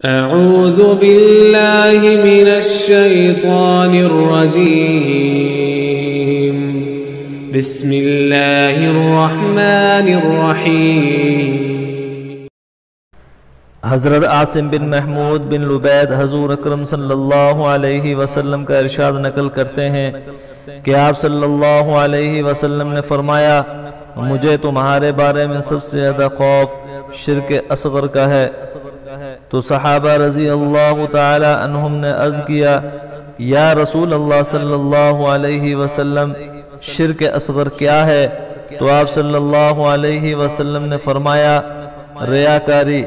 أعوذ بالله من الشيطان الرجيم بسم الله الرحمن الرحيم حضرت عاصم بن محمود بن لبید حضور اکرم صلی اللہ علیہ وسلم کا ارشاد نقل کرتے ہیں کہ آپ صلی اللہ علیہ وسلم نے فرمایا، مجھے تمہارے بارے میں سب سے زیادہ خوف شرک اصغر کا ہے۔ تو صحابہ رضی اللہ تعالی عنہم نے عرض کیا، یا رسول اللہ صلی اللہ علیہ وسلم شرک اصغر کیا ہے؟ تو آپ صلی اللہ علیہ وسلم نے فرمایا، ریاکاری۔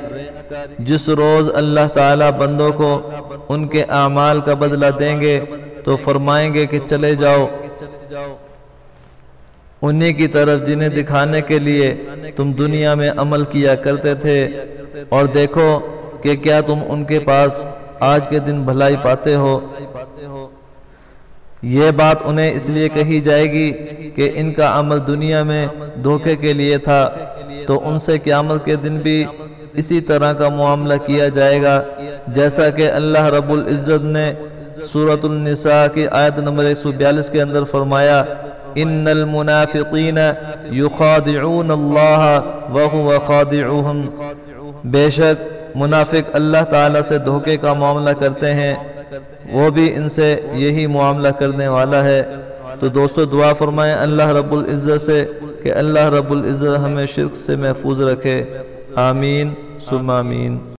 جس روز اللہ تعالی بندوں کو ان کے اعمال کا بدلہ دیں گے تو فرمائیں گے کہ چلے جاؤ انہی کی طرف جنہیں دکھانے کے لیے تم دنیا میں عمل کیا کرتے تھے، اور دیکھو کہ کیا تم ان کے پاس آج کے دن بھلائی پاتے ہو۔ یہ بات انہیں اس لیے کہی جائے گی کہ ان کا عمل دنیا میں دھوکے کے لیے تھا، تو ان سے قیامت کے دن بھی اسی طرح کا معاملہ کیا جائے گا، جیسا کہ اللہ رب العزت نے سورۃ النساء کی آیت نمبر 142 کے اندر فرمایا، ان المنافقین یخادعون اللہ وہو خادعهم۔ بے شک منافق اللہ تعالیٰ سے دھوکے کا معاملہ کرتے ہیں، وہ بھی ان سے یہی معاملہ کرنے والا ہے۔ تو دوستو دعا فرمائیں اللہ رب العزت سے کہ اللہ رب العزت ہمیں شرک سے محفوظ رکھے، آمین ثم آمین۔